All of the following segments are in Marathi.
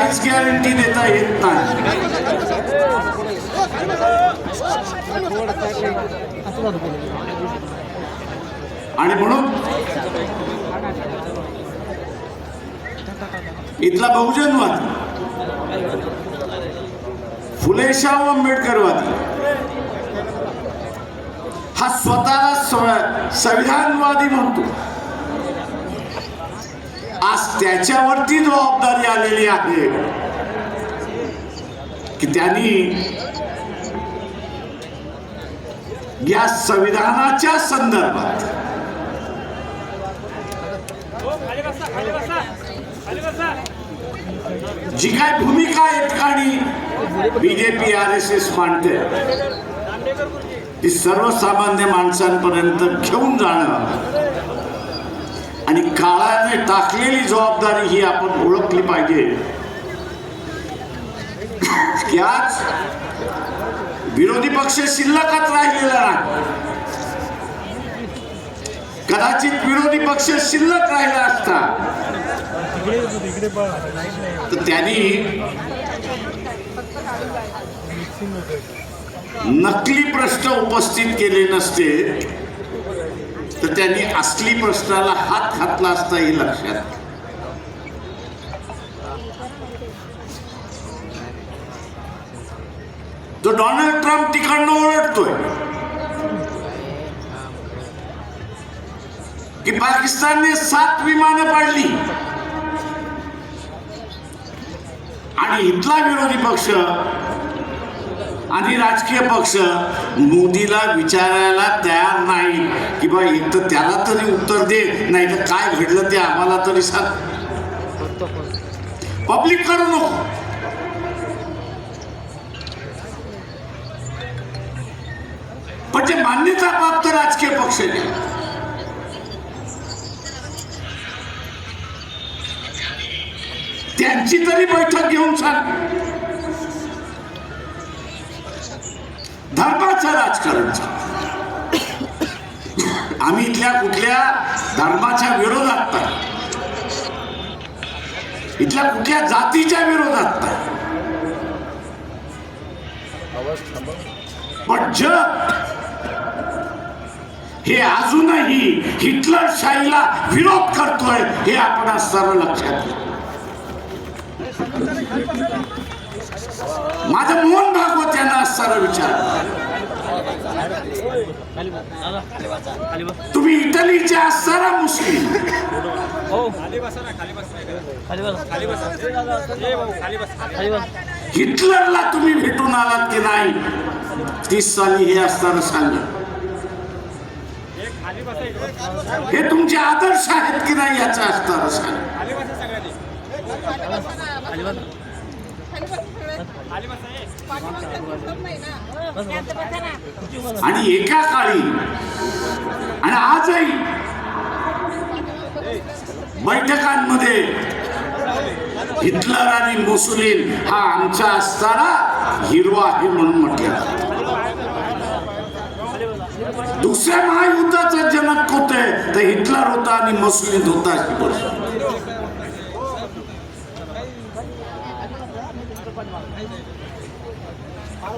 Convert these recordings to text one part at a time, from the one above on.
काहीच गॅरंटी देता येत नाही. आणि म्हणून इथला बहुजनवादी, फुलेशाह आंबेडकरवादी हा स्वतःला संविधानवादी म्हणतो. आज त्याच्यावरती जबाबदारी आलेली आहे की त्यांनी या संविधानाच्या संदर्भात जी काय भूमिका या ठिकाणी बीजेपी RSS मांडते ती सर्वसामान्य माणसांपर्यंत घेऊन जाणं आणि काळाने टाकलेली जबाबदारी ही आपण ओळखली पाहिजे की आज विरोधी पक्ष शिल्लकच राहिलेला नाही. कदाचित विरोधी पक्ष शिल्लक राहिला असता तर त्यांनी नकली प्रश्न उपस्थित केले नसते, तर त्यांनी असली प्रश्नाला हात घातला असता हे लक्षात. जो डोनाल्ड ट्रम्प तिकडनं ओरडतोय की पाकिस्तानने 7 विमानं पाडली आणि इथला विरोधी पक्ष आणि राजकीय पक्ष मोदीला विचारायला तयार नाही की बा एक तर त्याला तरी उत्तर दे, नाही तर काय घडलं ते आम्हाला तरी सांग, पब्लिक करू नको. पण जे मान्यता प्राप्त राजकीय पक्ष त्यांची तरी बैठक घेऊन सांग. धर्माचं राजकारण आम्ही इथल्या कुठल्या धर्माच्या विरोधात नाही, इथल्या कुठल्या जातीच्या विरोधात नाही, पण जग हे अजूनही हिटलरशाहीला विरोध करतोय हे आपण सर्व लक्षात घ्या. माझं मोहन भागवत यांना सारा विचार, तुम्ही इटलीचे असणारा मुस्लिम हिटलरला तुम्ही भेटून आलात की नाही 30 साली हे असताना सांगा. हे तुमचे आदर्श आहेत की नाही याचा असताना सांगा. आणि एका काळी आणि आजही बैठकांमध्ये हिटलर आणि मुसोलिनी हा आमचा असताना हिरवा आहे म्हणून म्हटलं. दुसऱ्या महायुद्धाचा जनक होते तर हिटलर होता आणि मुसोलिनी होता.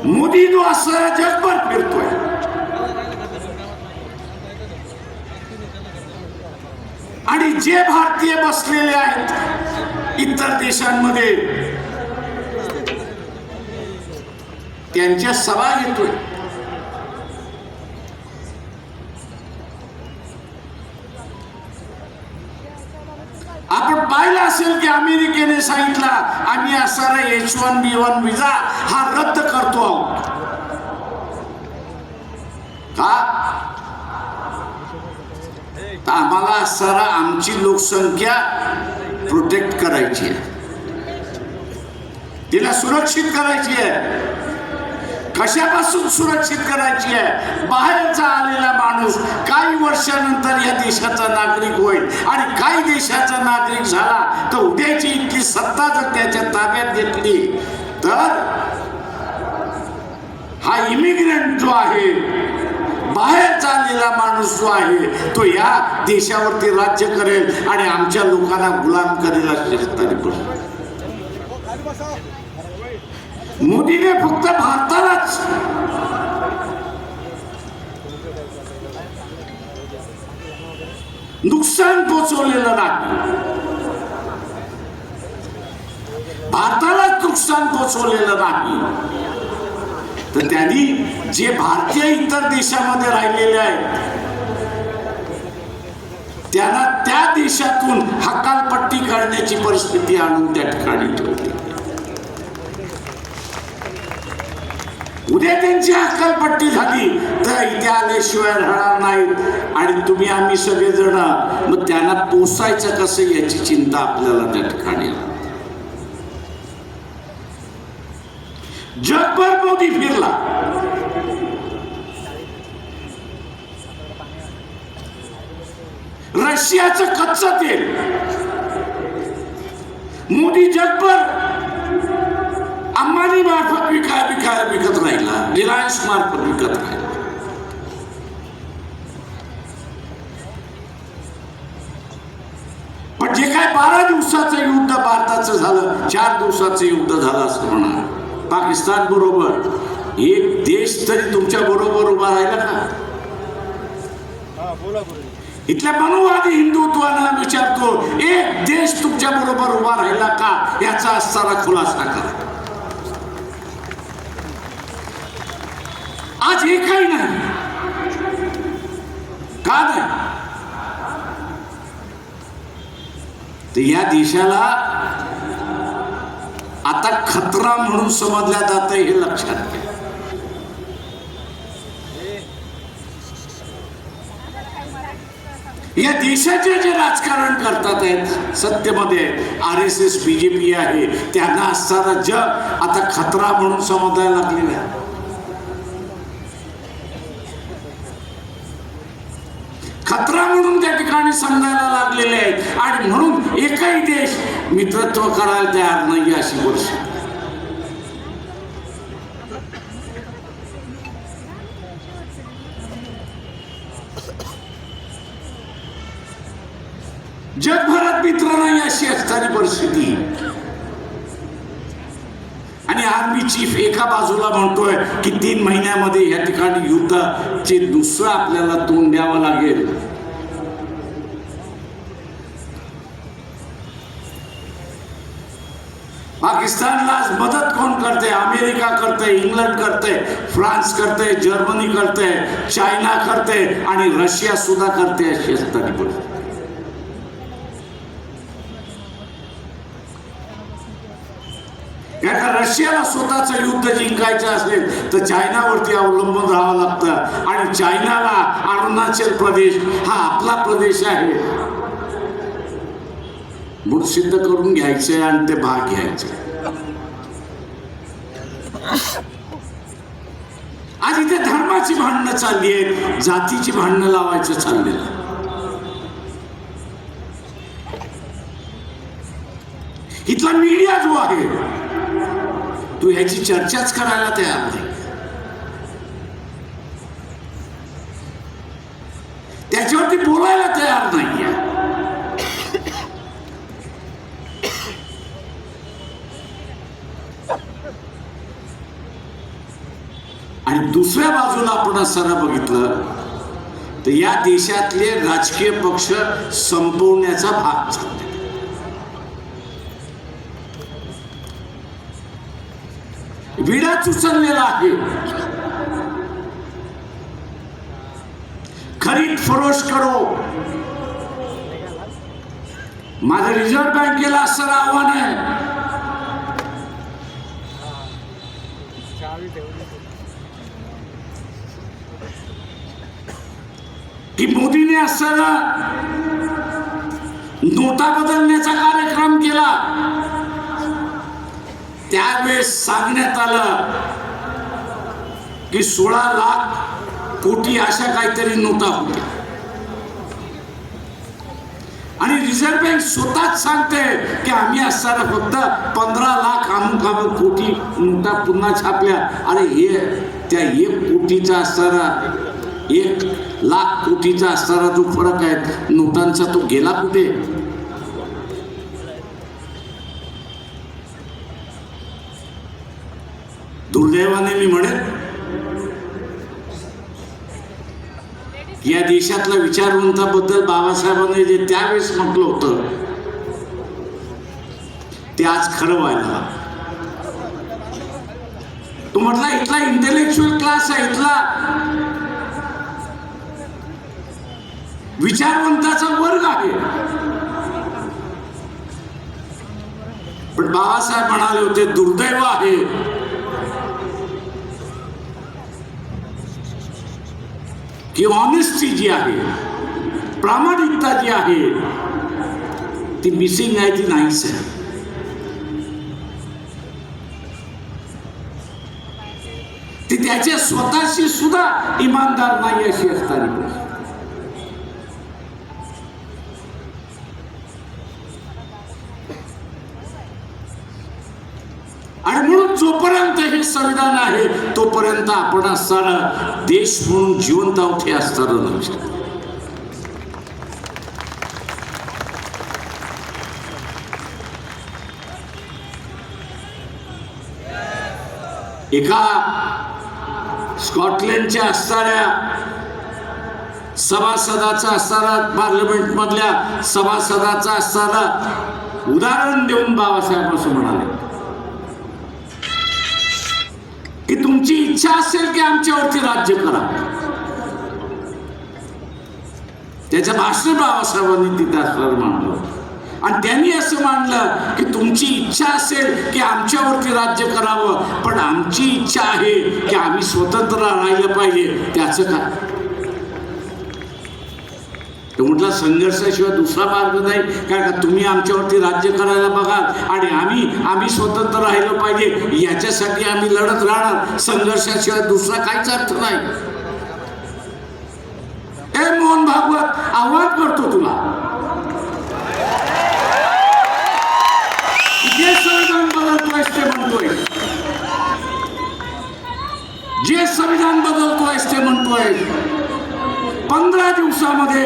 मोदी जो असं जगभर फिरतोय आणि जे भारतीय बसलेले आहेत इतर देशांमध्ये त्यांच्या सभा घेतोय. आपण पाहिलं असेल की अमेरिकेने सांगितलं आम्ही असणारा H1B1 विजा हा रद्द करतो आहोत. का तर आम्हाला असणारा आमची लोकसंख्या प्रोटेक्ट करायची आहे, तिला सुरक्षित करायची आहे. कशापासून सुरक्षित करायची आहे? बाहेरचा आलेला माणूस काही वर्षानंतर या देशाचा नागरिक होईल आणि काही देशाचा नागरिक झाला तर उद्याची इतकी सत्ता जर त्याच्या ताब्यात घेतली तर हा इमिग्रंट जो आहे, बाहेरचा आलेला माणूस जो आहे तो या देशावरती राज्य करेल आणि आमच्या लोकांना गुलाम करेल अशी मोदीने फक्त भारतालाच नुकसान पोचवलेलं नाही, भारतालाच नुकसान पोचवलेलं नाही, तर त्यांनी जे भारतीय इतर देशामध्ये राहिलेले आहेत त्यांना त्या देशातून हकालपट्टी करण्याची परिस्थिती आणून त्या ठिकाणी ठेवली. उद्या त्यांची हकालपट्टी झाली तर इथे आल्याशिवाय राहणार नाहीत आणि तुम्ही आम्ही सगळेजण मग त्यांना पोसायचं कसं याची चिंता आपल्याला त्या ठिकाणी आहे. जगभर मोदी फिरला, रशियाचं कच्चं तेल मोदी जगभर अंबानी मार्फत विकत राहिला, रिलायन्स मार्फत विकत राहिला. पण जे काय 12 दिवसाचं युद्ध भारताचं झालं, 4 दिवसाचं युद्ध झालं असं म्हणा, पाकिस्तान बरोबर एक देश तरी तुमच्या बरोबर उभा राहिला का? इथल्या मनोवादी हिंदुत्वाला विचारतो, एक देश तुमच्या बरोबर उभा राहिला का याचा असणारा खुलासा करा. आज एकही नाही. का नाही? तर या देशाला आता खतरा म्हणून समजल्या जात हे लक्षात घ्या. या देशाचे जे राजकारण करतात आहेत सत्तेमध्ये RSS BJP आहे, त्यांना असणारा जग आता खतरा म्हणून समजायला लागलेला आहे. खतरा म्हणून त्या ठिकाणी समजायला लागलेले आहेत आणि म्हणून एकही देश मित्रत्व करायला तयार नाही अशी गोष्ट. जगभरात मित्र नाही अशी असणारी परिस्थिती. आणि आर्मी चीफ एका बाजूला म्हणतोय की 3 महिन्यामध्ये या ठिकाणी युद्धाचे दुसरं आपल्याला तोंड द्यावं लागेल. पाकिस्तानला मदत कोण करते? अमेरिका करते, इंग्लंड करते, फ्रान्स करते, जर्मनी करते, चायना करते आणि रशिया सुद्धा करते अशी असणारी परिस्थिती. रशियाला स्वतःचं युद्ध जिंकायचं असेल तर चायनावरती अवलंबून राहावं लागतं आणि चायनाला अरुणाचल प्रदेश हा आपला प्रदेश आहे म्हणून सिद्ध करून घ्यायचंय आणि ते भाग घ्यायचे. आज इथे धर्माची भांडणं चालली आहेत, जातीची भांडणं लावायचं चाललेलं. इथला मीडिया जो आहे तू ह्याची चर्चाच करायला तयार नाही. त्याच्यावरती बोलायला तयार नाहीये. आणि दुसऱ्या बाजूला आपण असताना बघितलं तर या देशातले राजकीय पक्ष संपवण्याचा भाग चालला. विडाच उचललेला आहे. खरीद फरोश करो. माझं रिझर्व्ह बँकेला असं आव्हान आहे की मोदीने असताना नोटा बदलण्याचा कार्यक्रम केला त्यावेळेस सांगण्यात आलं की 16 लाख कोटी अशा काहीतरी नोटा होत्या आणि रिझर्व्ह बँक स्वतःच सांगते की आम्ही असताना फक्त 15 लाख अमुक कोटी नोटा पुन्हा छापल्या. अरे हे त्या 1 कोटीचा असणारा 1 लाख कोटीचा असणारा जो फरक आहे नोटांचा तो गेला कुठे? दुर्दैवाने मी म्हणेन या देशातल्या विचारवंताबद्दल बाबासाहेबांनी जे त्यावेळेस म्हटलं होतं ते आज खरं व्हायला. तो म्हटला इथला इंटेलेक्च्युअल क्लास आहे, इथला विचारवंताचा वर्ग आहे. पण बाबासाहेब म्हणाले होते दुर्दैव आहे की ऑनेस्टी जी आहे, प्रामाणिकता जी आहे ती मिसिंग आहे, ती नाहीच आहे. ती त्याच्या स्वतःशी सुद्धा इमानदार नाही अशी असणारी गोष्ट. आणि म्हणून जोपर्यंत हे संविधान आहे तोपर्यंत आपण असताना देश म्हणून जिवंत आहोत हे असताना लक्षात. एका स्कॉटलंडच्या असणाऱ्या सभासदाचा असणारा, पार्लमेंट मधल्या सभासदाचा असणारा उदाहरण देऊन बाबासाहेब असं म्हणाले की तुमची इच्छा असेल की आमच्यावरती राज्य करा. त्याच्या भाषण बाबासाहेबांनी तिथे असणार मांडलं आणि त्यांनी असं मांडलं की तुमची इच्छा असेल की आमच्यावरती राज्य करावं, पण आमची इच्छा आहे की आम्ही स्वतंत्र राहिलं पाहिजे. त्याचं काय? तो म्हटलं संघर्षाशिवाय दुसरा मार्ग नाही, कारण का तुम्ही आमच्यावरती राज्य करायला बघाल आणि आम्ही स्वतंत्र राहिलं पाहिजे याच्यासाठी आम्ही लढत राहणार. संघर्षाशिवाय दुसरा काहीच अर्थ नाही. ए मोहन भागवत, आव्हान करतो तुला, जे संविधान बदलतोय ते म्हणतोय, जे संविधान बदलतोय ते म्हणतोय 15 दिवसामध्ये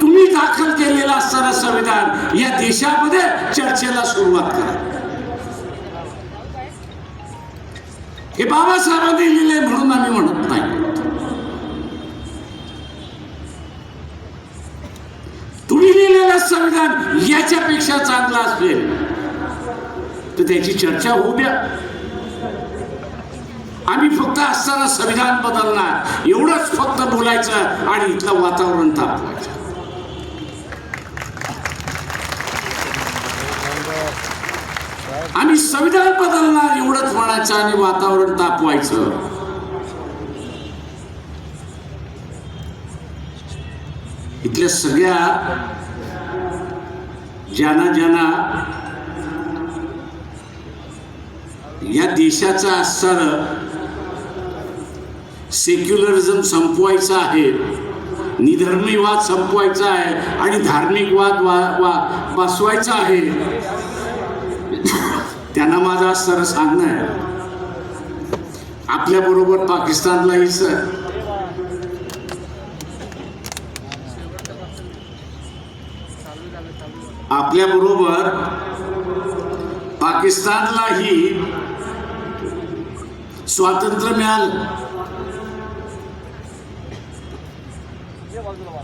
तुम्ही दाखल केलेलं असणारं संविधान या देशामध्ये चर्चेला सुरुवात करा. हे बाबासाहेबांनी लिहिले म्हणून आम्ही म्हणत नाही. तुम्ही लिहिलेलं संविधान याच्यापेक्षा चांगलं असेल तर त्याची चर्चा होऊ द्या. आम्ही फक्त असताना संविधान बदलणार एवढंच फक्त बोलायचं आणि इथलं वातावरण तापवायचं. आम्ही संविधान बदलणार एवढंच म्हणायचं आणि वातावरण तापवायचं. इथल्या सगळ्या ज्यांना या देशाचं असणारं सेक्युलरिझम संपवायचं आहे, निधर्मीवाद संपवायचा आहे आणि धार्मिक वाद बसवायचा आहे, त्यांना माझं असणारं सांगणं आहे आपल्याबरोबर पाकिस्तानलाही आपल्याबरोबर पाकिस्तानलाही स्वातंत्र्य मिळालं.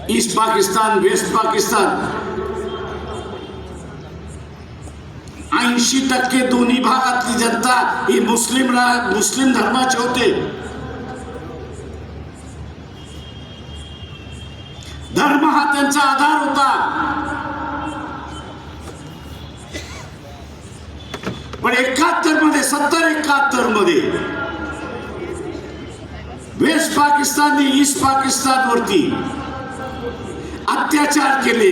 ईस्ट पाकिस्तान, वेस्ट पाकिस्तान 80% दोन्ही भागातली जनता ही मुस्लिम धर्माचे होते. धर्म हा त्यांचा आधार होता. पण 71 मध्ये 70-71 मध्ये वेस्ट पाकिस्तानने ईस्ट पाकिस्तानवरती अत्याचार केले.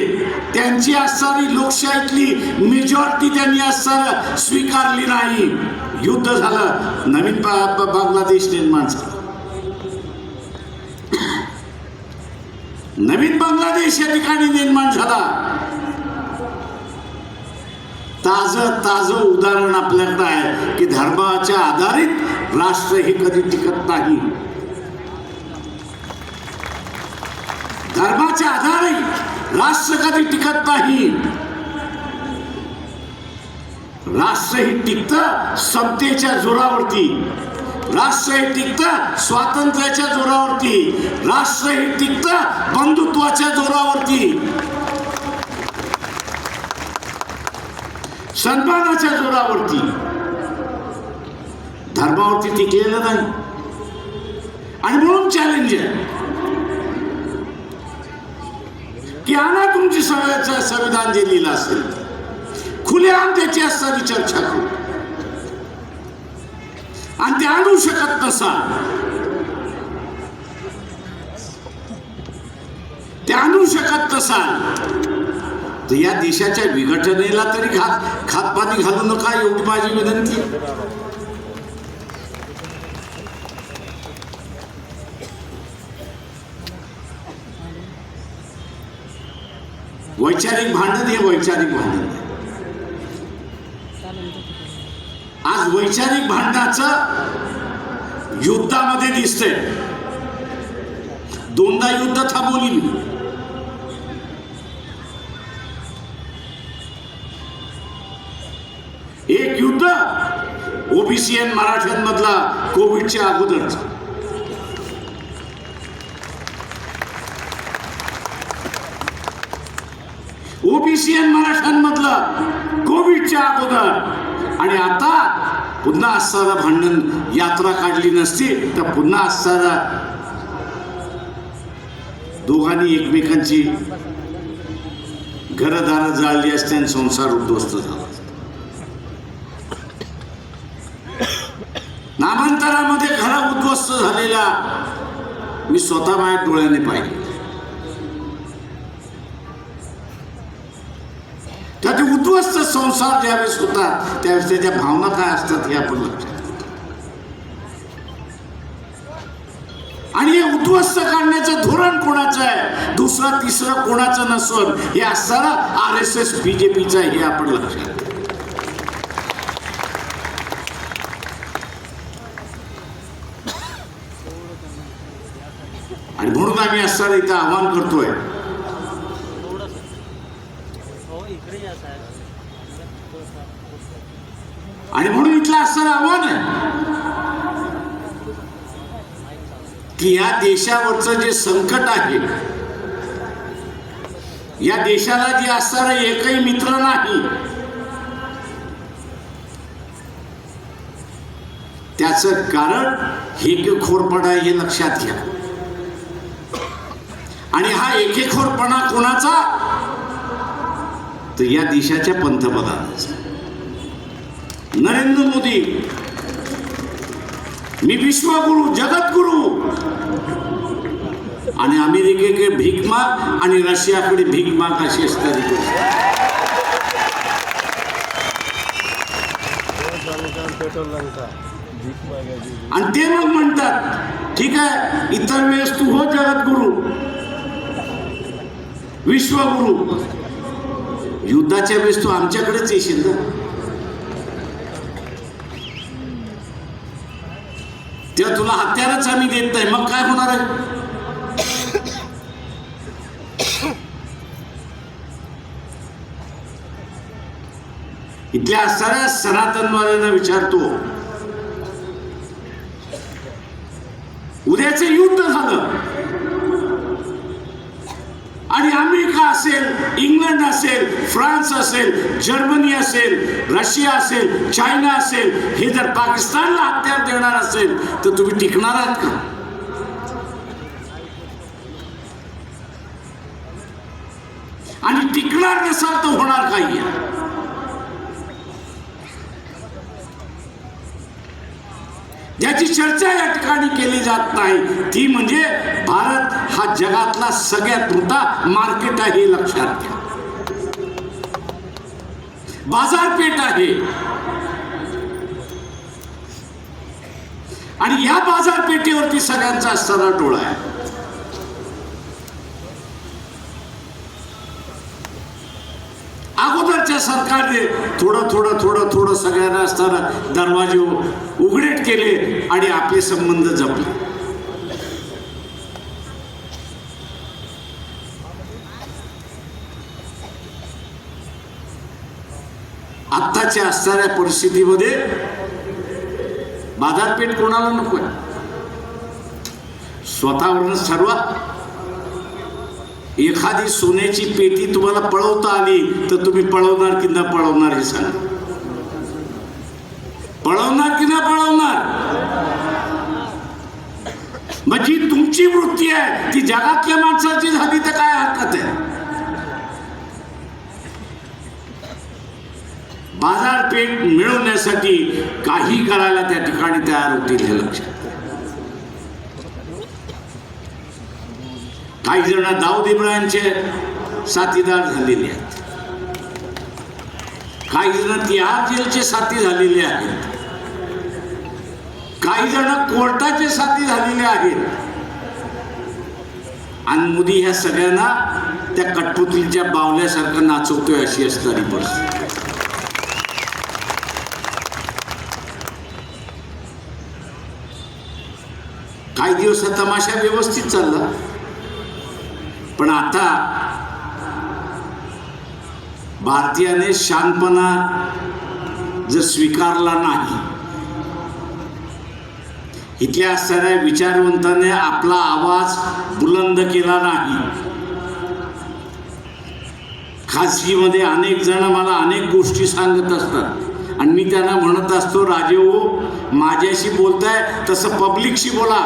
त्यांची असणारी लोकशाहीतली मेजॉरिटी त्यांनी असणारं स्वीकारली नाही. युद्ध झालं, नवीन बांगलादेश निर्माण झाला. नवीन बांगलादेश या ठिकाणी निर्माण झाला. ताजं उदाहरण आपल्याकडे आहे की धर्माच्या आधारित राष्ट्र हे कधी टिकत नाही. धर्माच्या आधारे राष्ट्र कधी टिकत नाही. राष्ट्र हे टिकतं समतेच्या जोरावरती. राष्ट्र हे टिकतं स्वातंत्र्याच्या जोरावरती, राष्ट्र हे टिकतं बंधुत्वाच्या जोरावरती, सन्मानाच्या जोरावरती, धर्मावरती टिकलेलं नाही. आणि म्हणून चॅलेंज आहे की आणा तुमची सगळ्याचं संविधान जे लिहिलं असेल, खुलेआम त्याची असणारी चर्चा करू. आणि ते आणू शकत नसाल, ते आणू शकत नसाल तर या देशाच्या विघटनेला तरी खातपाणी घालू नका, एवढी माझी विनंती. वैचारिक भांडण हे वैचारिक भांडण आहे. आज वैचारिक भांडणाचं युद्धामध्ये दिसतंय. दोनदा युद्ध थांबवली मी. एक युद्ध ओबीसीएन मराठ्यांमधला कोविडच्या अगोदरच, ओबीसीएन मराठ्यांमधलं कोविडच्या अगोदर. आणि आता पुन्हा असणारं भांडण, यात्रा काढली नसती तर पुन्हा असणारा दोघांनी एकमेकांची घरदार जाळली असते आणि संसार उद्ध्वस्त झाला. नामांतरामध्ये घर उद्ध्वस्त झालेला मी स्वतः माझ्या डोळ्याने पाहिले. त्याचे उद्ध्वस्त संसार ज्यावेळेस होतात त्यावेळेस त्याच्या भावना काय असतात हे आपण लक्षात. आणि हे उद्ध्वस्त काढण्याचं धोरण कोणाचं आहे, दुसरं तिसरं कोणाचं नसून हे असणारा RSS BJPचं आहे हे आपण लक्षात. आणि म्हणून आम्ही असणारा इथं आवाहन करतोय. आणि म्हणून इथलं असणारं आव्हान आहे की या देशावरचं जे संकट आहे, या देशाला जे असणारा एकही मित्र नाही, त्याचं कारण एकेखोरपणा हे लक्षात घ्या. आणि हा एकेखोरपणा कोणाचा, तर या देशाच्या पंतप्रधानाचा नरेंद्र मोदी. मी विश्वगुरु, जगद्गुरु, आणि अमेरिकेकडे भीक माग आणि रशियाकडे भीक माग अशी असणारी गोष्ट. आणि ते मग म्हणतात ठीक आहे, इतर वेळेस तू हो जगद्गुरु, विश्वगुरु, युद्धाच्या वेळेस तू आमच्याकडेच येशील ना. तेव्हा तुला हत्यारच आम्ही देत नाही, मग काय होणार आहे. इथल्या असणाऱ्या सनातनवाद्यांना विचारतो, उद्याचं युद्ध झालं आणि अमेरिका असेल, इंग्लंड असेल, फ्रान्स असेल, जर्मनी असेल, रशिया असेल, चायना असेल, हे जर पाकिस्तानला हत्यार देणार असेल तर तुम्ही टिकणार आहात का. आणि टिकणार नसाल तर होणार काही. ज्याची चर्चा या ठिकाणी केली जात नाही ती म्हणजे भारत हा जगातला सगळ्यात मोठा मार्केट आहे, हे लक्षात घ्या. बाजारपेठ आहे. आणि या बाजारपेठेवरती सगळ्यांचा असणारा डोळा आहे. अगोदरच्या सरकारने थोडं थोडं थोडं थोडं सगळ्यांना असताना दरवाजे उघडेट केले आणि आपले संबंध जपले. आत्ताच्या असणाऱ्या परिस्थितीमध्ये बाजारपेठ कोणाला नको आहे? स्वतःवरच ठरवा. एखादी सोन्याची पेटी तुम्हाला पळवता आली तर तुम्ही पळवणार की न पळवणार हे सांगा. पळवणार की न पळवणार? मग जी तुमची वृत्ती आहे ती जगातल्या माणसाची झाली तर काय हरकत आहे? बाजारपेठ मिळवण्यासाठी काही करायला त्या ठिकाणी तयार होतील हे लक्षात. काही जण दाऊद इब्राहिमचे साथीदार झालेले आहेत, काही जण तिहार जेलचे साथी झालेले आहेत, काही जण कोर्टाचे साथी झालेले आहेत. आणि मोदी ह्या सगळ्यांना त्या कठपुतलीच्या बावल्यासारखं नाचवतोय अशी असणारी परिस्थिती. काही दिवस हा तमाशा व्यवस्थित चालला, पण आता भारतीयाने शांतपणा जर स्वीकारला नाही, इथल्या असणाऱ्या विचारवंताने आपला आवाज बुलंद केला नाही, खाजगीमध्ये अनेक जण मला अनेक गोष्टी सांगत असतात आणि मी त्यांना म्हणत असतो, राजे हो, माझ्याशी बोलताय तसं पब्लिकशी बोला.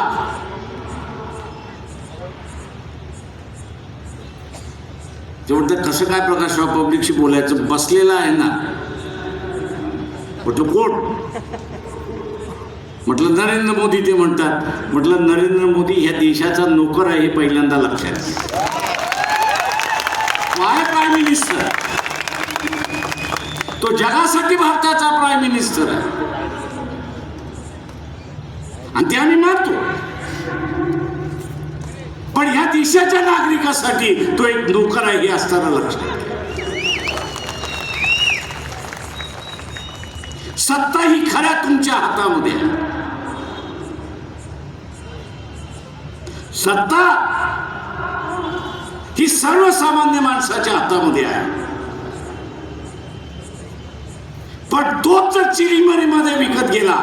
ते म्हणतात कसं काय प्रकाशराव पब्लिकशी बोलायचं? बसलेला आहे ना. म्हटलं कोण? म्हटलं नरेंद्र मोदी. ते म्हणतात, म्हटलं नरेंद्र मोदी ह्या देशाचा नोकर आहे हे पहिल्यांदा लक्षात. काय प्राईम मिनिस्टर? तो जगासाठी भारताचा प्राईम मिनिस्टर आहे आणि ते आम्ही मानतो, पण ह्या देशाच्या नागरिकासाठी तो एक नोकर आहे हे असताना लक्षात. सत्ता ही खऱ्या तुमच्या हातामध्ये आहे. सत्ता ही सर्वसामान्य माणसाच्या हातामध्ये आहे, पण तोच जर चिरीमरीमध्ये विकत गेला.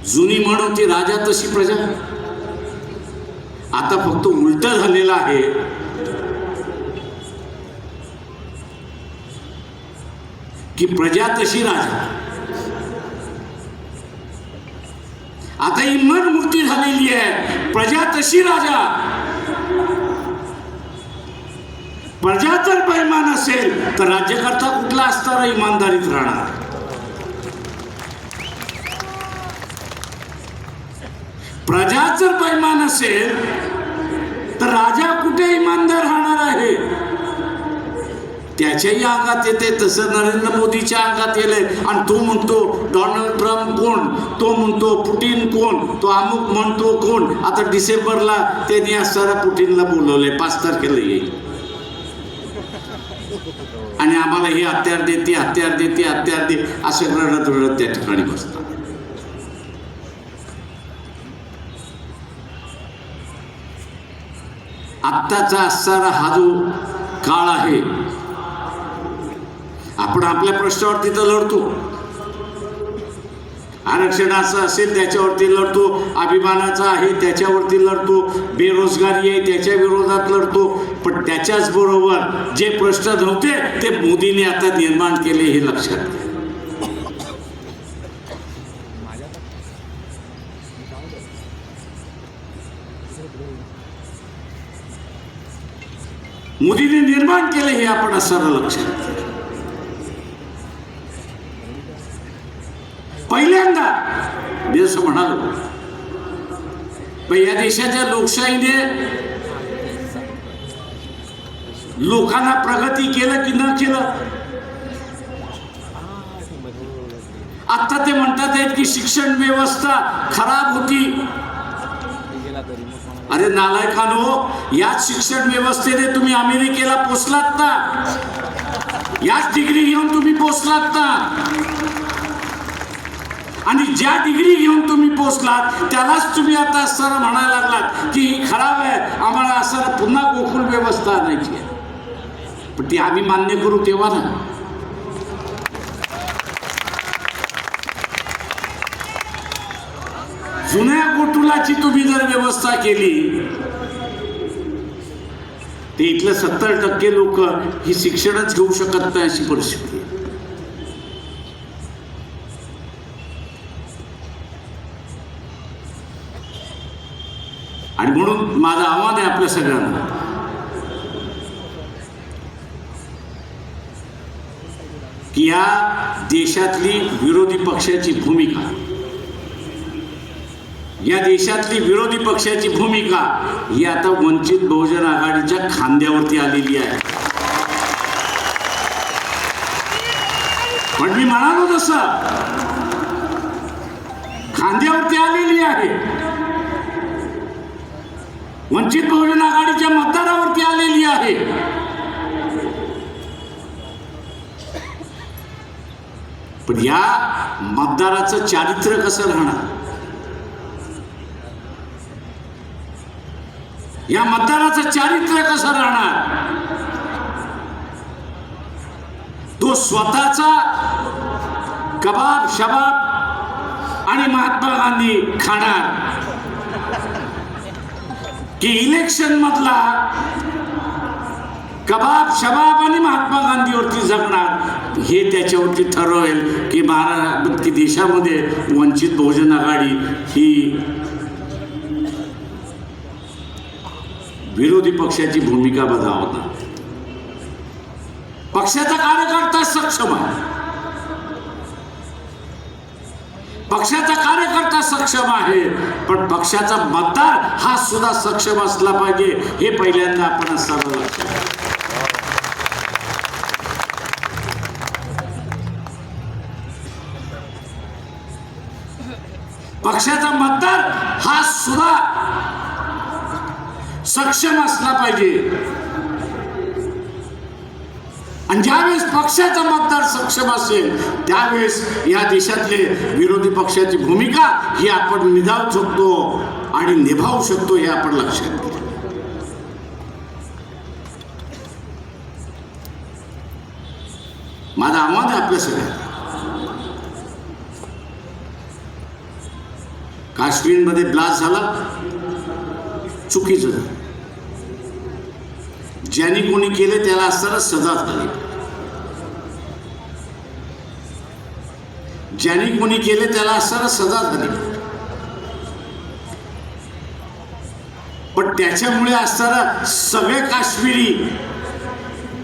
जुनी म्हण होती, राजा तशी प्रजा. आता फक्त उलट झालेलं आहे. की प्रजा तशी राजा. आता ही मनमूर्ती झालेली आहे, प्रजा तशी राजा. प्रजा जर बेईमान असेल तर राज्यकर्ता कुठला असताना इमानदारीत राहणार. प्रजा जर बेईमान असेल तर राजा कुठे इमानदार राहणार आहे? त्याच्याही अंगात येते तसं नरेंद्र मोदीच्या अंगात येले. आणि तो म्हणतो डोनाल्ड ट्रम्प कोण, तो म्हणतो पुटिन कोण, तो अमुक म्हणतो कोण. आता डिसेंबरला त्यांनी असणारा पुटिनला बोलवलंय, 5 तारखेला येईल आणि आम्हाला हे हत्यार दे, ते हत्यार दे, ते हत्यार दे असं रडत रडत त्या ठिकाणी बसतात. आत्ताचा असणारा हा जो काळ आहे, आपण आपल्या प्रश्नावरती तर लढतो. आरक्षणाचं असेल त्याच्यावरती लढतो, अभिमानाचा आहे त्याच्यावरती लढतो, बेरोजगारी आहे त्याच्या विरोधात लढतो. पण त्याच्याच बरोबर जे प्रश्न नव्हते ते मोदीने आता निर्माण केले हे लक्षात घ्या. मोदीने निर्माण केले हे आपण असं लक्षात घ्या. पहिल्यांदा मी असं म्हणालो, या देशाच्या लोकशाहीने लोकांना प्रगती केलं की न केलं? आता ते म्हणतात आहेत की शिक्षण व्यवस्था खराब होती. अरे नालायकांनो, याच शिक्षण व्यवस्थेने तुम्ही अमेरिकेला पोचलात ना, याच डिग्री घेऊन तुम्ही पोचलात ना. आणि ज्या डिग्री घेऊन तुम्ही पोचलात त्यालाच तुम्ही आता असं म्हणायला लागलात की ही खराब आहे, आम्हाला असं पुन्हा गोकुळ व्यवस्था आणायची आहे. पण ती आम्ही मान्य करू तेव्हा ना. जुन्या गोटुलाची तुम्ही जर व्यवस्था केली ते इथलं 70% लोक ही शिक्षणच घेऊ शकत नाही अशी परिस्थिती आहे. आणि म्हणून माझं आव्हान आहे आपल्या सगळ्यांना, की या देशातली विरोधी पक्षाची भूमिका, या देशातली विरोधी पक्षाची भूमिका ही आता वंचित बहुजन आघाडीच्या खांद्यावरती आलेली आहे. पण मी म्हणालो तसं खांद्यावरती आलेली आहे, वंचित बहुजन आघाडीच्या मतदारावरती आलेली आहे. पण या मतदाराचं चारित्र्य कसं राहणार, या मतदाराचं चारित्र्य कसं राहणार, तो स्वतःचा कबाब शबाब आणि महात्मा गांधी खाणार की इलेक्शन मधला कबाब शबाब आणि महात्मा गांधीवरती जगणार, हे त्याच्यावरती ठरवेल की महाराष्ट्र की देशामध्ये वंचित बहुजन आघाडी ही विरोधी पक्षाची भूमिका बजावणार. पक्षाचा कार्यकर्ता सक्षम आहे, पक्षाचा कार्यकर्ता सक्षम आहे, पण पक्षाचा मतदार हा सुद्धा सक्षम असला पाहिजे, हे पहिल्यांदा आपण सर्व लक्षात. पक्षाचा मतदार हा सुद्धा सक्षम असला पाहिजे. आणि ज्यावेळेस पक्षाचा मतदार सक्षम असेल त्यावेळेस या देशातले विरोधी पक्षाची भूमिका ही आपण निभावू शकतो आणि निभावू शकतो, हे आपण लक्षात घ्या. माझं आव्हान आहे आपल्या सगळ्यांना, काश्मीरमध्ये ब्लास्ट झाला, चुकीचं झालं. ज्यांनी कोणी केले त्याला असताना सजा झाली, ज्यांनी कोणी केले त्याला असताना सजा झाली. पण त्याच्यामुळे असताना सगळे काश्मीरी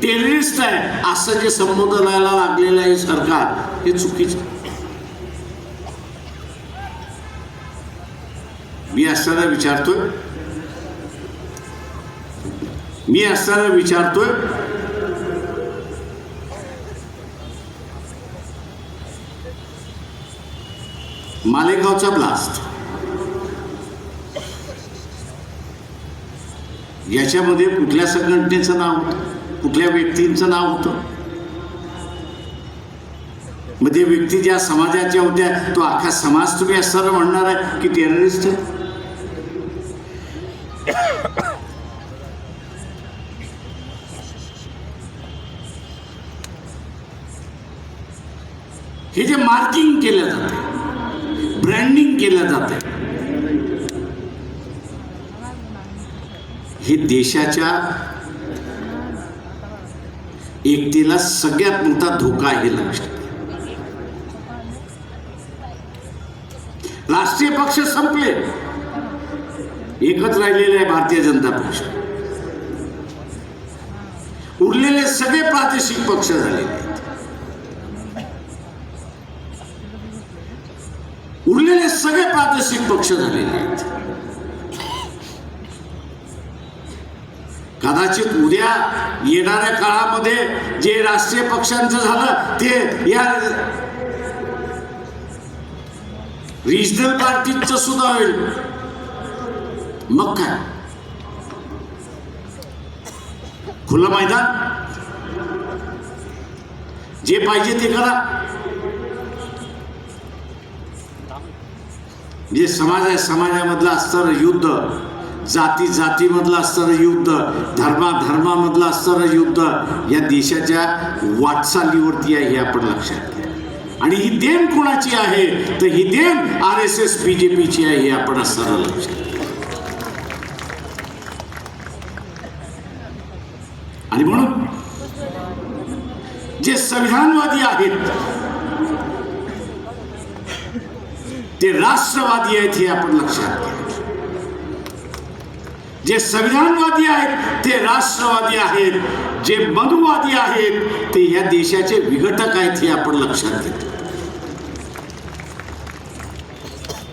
टेररिस्ट आहे असं जे संबोधनाला लागलेलं आहे सरकार, हे चुकीचं. मी असताना विचारतोय मालेगावचा ब्लास्ट, याच्यामध्ये कुठल्या संघटनेचं नाव होतं, कुठल्या व्यक्तींचं नाव होतं? मग ते व्यक्ती ज्या समाजाच्या होत्या तो अख्खा समाज तुम्ही असताना म्हणणार आहे की टेररिस्ट आहे? हे जे मार्किंग केलं जाते, ब्रँडिंग केलं जाते, हे देशाच्या एकतेला सगळ्यात मोठा धोका आहे, लक्षात. राष्ट्रीय पक्ष संपले, एकच राहिलेले आहे भारतीय जनता पक्ष. उरलेले सगळे प्रादेशिक पक्ष झालेले आहेत, उरलेले सगळे प्रादेशिक पक्ष झालेले आहेत. कदाचित उद्या येणाऱ्या काळामध्ये जे राष्ट्रीय पक्षांचं झालं ते या रिजनल पार्टीचं सुद्धा होईल. मग काय, खुलं मैदान, जे पाहिजे ते करा. जे समाज आहे समाजामधलं असणारं युद्ध, जाती जातीमधलं असणारं युद्ध, धर्मामधलं असणारं युद्ध या देशाच्या वाटचालीवरती आहे, हे आपण लक्षात घ्या. आणि ही देण कोणाची आहे तर ही देण RSS BJPची आहे हे आपण असताना लक्षात. आणि म्हणून जे संविधानवादी आहेत ते राष्ट्रवादी आहेत हे आपण लक्षात घ्या. जे संविधानवादी आहेत ते राष्ट्रवादी आहेत, जे मनुवादी आहेत ते या देशाचे विघटक आहेत हे आपण लक्षात घेतो.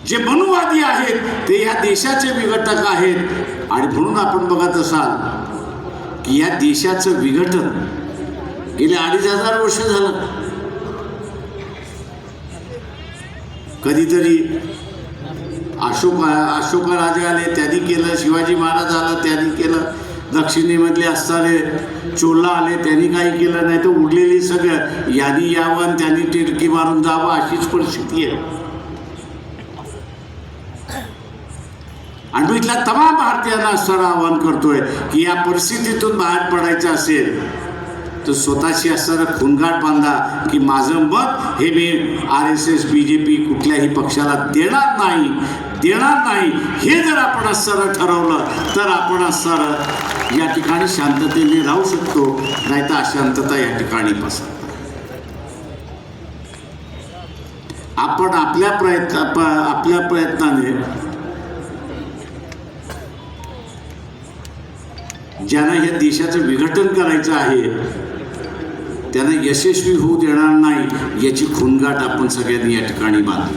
जे मनुवादी आहेत ते या देशाचे विघटक आहेत. आणि म्हणून आपण बघत असाल की या देशाचं विघटन गेले 2500 वर्ष झालं. कधीतरी अशोका राजे आले त्यांनी केलं, शिवाजी महाराज आला त्यांनी केलं, दक्षिणेमधले असणारे चोला आले त्यांनी काही केलं नाही, तर उरलेली सगळं यांनी यावं त्यांनी टिरकी मारून जावं अशीच परिस्थिती आहे. आणि मी इथल्या तमाम भारतीयांना असं आवाहन करतोय की या परिस्थितीतून बाहेर पडायचं असेल तर स्वतःशी असणारा खूनगाठ बांधा की माझं मत हे मी RSS BJP कुठल्याही पक्षाला देणार नाही. हे जर आपण असणारं ठरवलं तर आपण असणारं या ठिकाणी शांततेने राहू शकतो, नाही तर अशांतता या ठिकाणी पसरते. आपण आपल्या प्रयत्नाने ज्यांना या देशाचं विघटन करायचं आहे त्यांना यशस्वी होऊ देणार नाही याची खूनगाठ आपण सगळ्यांनी या ठिकाणी बांधली.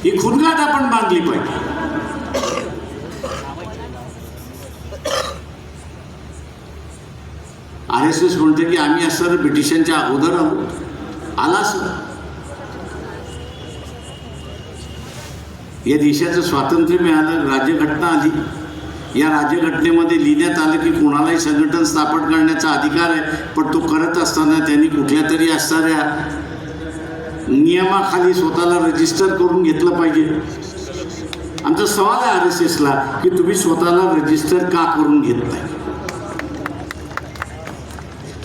ही खूनगाठ आपण बांधली पाहिजे. RSS म्हणते की आम्ही असं ब्रिटिशांच्या अगोदर आला असं. या देशाचं स्वातंत्र्य मिळालं, राज्यघटना आली. या राज्यघटनेमध्ये लिहिण्यात आलं की कोणालाही संघटन स्थापन करण्याचा अधिकार आहे, पण तो करत असताना त्यांनी कुठल्या तरी असणाऱ्या नियमाखाली स्वतःला रजिस्टर करून घेतलं पाहिजे. आमचा सवाल आहे RSSला की तुम्ही स्वतःला रजिस्टर का करून घेत नाही.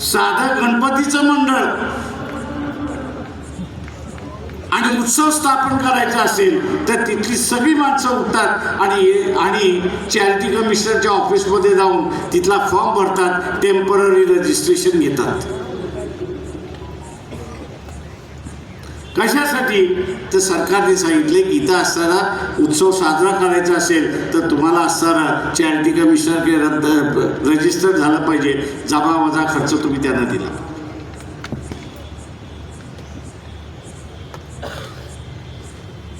साधं गणपतीचं मंडळ आणि उत्सव स्थापन करायचा असेल तर तिथली सगळी माणसं उठतात आणि चॅरिटी कमिशनरच्या ऑफिसमध्ये जाऊन तिथला फॉर्म भरतात, टेम्पररी रजिस्ट्रेशन घेतात. कशासाठी तर सरकारने सांगितले की इथं असताना उत्सव साजरा करायचा असेल तर तुम्हाला असताना चॅरिटी कमिशनर रजिस्टर झालं पाहिजे, जमा वजा खर्च तुम्ही त्यांना दिला.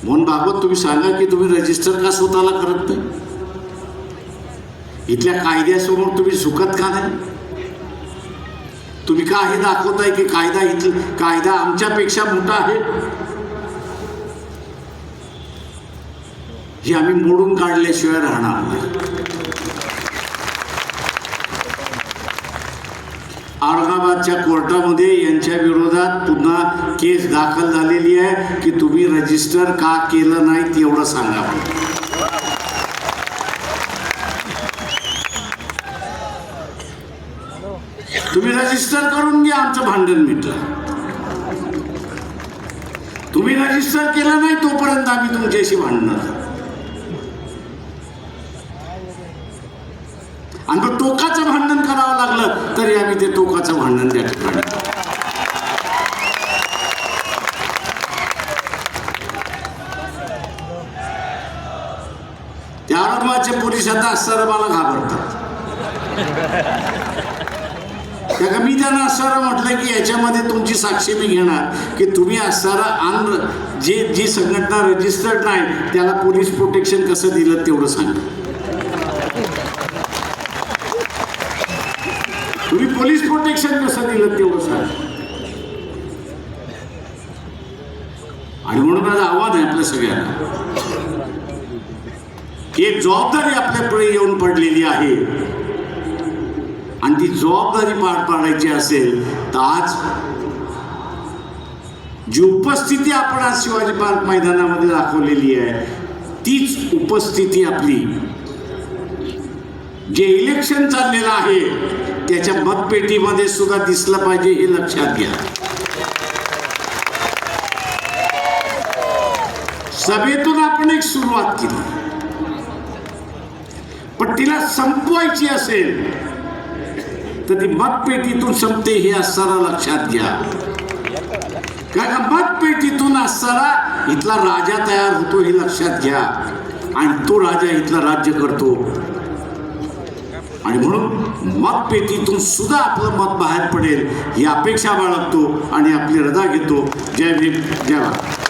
म्हणून भागवत तुम्ही सांगा की तुम्ही रजिस्टर का स्वतःला करत नाही. इथल्या कायद्यासमोर तुम्ही झुकत का नाही. तुम्ही का हे दाखवताय की कायदा आमच्यापेक्षा मोठा आहे. हे आम्ही मोडून काढल्याशिवाय राहणार नाही. औरंगाबादच्या कोर्टामध्ये यांच्या विरोधात पुन्हा केस दाखल झालेली आहे की तुम्ही रजिस्टर का केलं नाही तेवढं सांगा. तुम्ही रजिस्टर करून घ्या, आमचं भांडण मिटलं. तुम्ही रजिस्टर केलं नाही तोपर्यंत आम्ही तुमच्याशी भांडणार. आणि मग टोकाचं भांडण करावं लागलं तरी आम्ही ते टोकाचं भांडण त्या ठिकाणी. त्या औरंगाबादचे पोलीस आता असताना मला घाबरतात. मी त्यांना असं म्हटलं की याच्यामध्ये तुमची साक्षी मी घेणार की तुम्ही असणारा जी संघटना रजिस्टर्ड नाही त्याला पोलीस प्रोटेक्शन कसं दिलं तेवढं सांगा. तुम्ही पोलीस प्रोटेक्शन कसं दिलं तेवढं सांगा. आणि म्हणून माझं आव्हान आहे आपल्या सगळ्यांना की एक जबाबदारी आपल्यापुढे येऊन पडलेली आहे आणि ती जबाबदारी पार पाडायची असेल तर आज जी उपस्थिती आपण आज शिवाजी पार्क मैदानामध्ये दाखवलेली आहे तीच उपस्थिती आपली जे इलेक्शन चाललेलं आहे त्याच्या मतपेटीमध्ये सुद्धा दिसलं पाहिजे हे लक्षात घ्या. सभेतून आपण एक सुरुवात केली, पण तिला संपवायची असेल तर ती मतपेटीतून संपते हे असताना लक्षात घ्या. कारण मतपेटीतून असताना इथला राजा तयार होतो हे लक्षात घ्या, आणि तो राजा इथला राज्य करतो. आणि म्हणून मतपेटीतून सुद्धा आपलं मत बाहेर पडेल ही अपेक्षा बाळगतो आणि आपली रजा घेतो. जय भीम, जय भारत.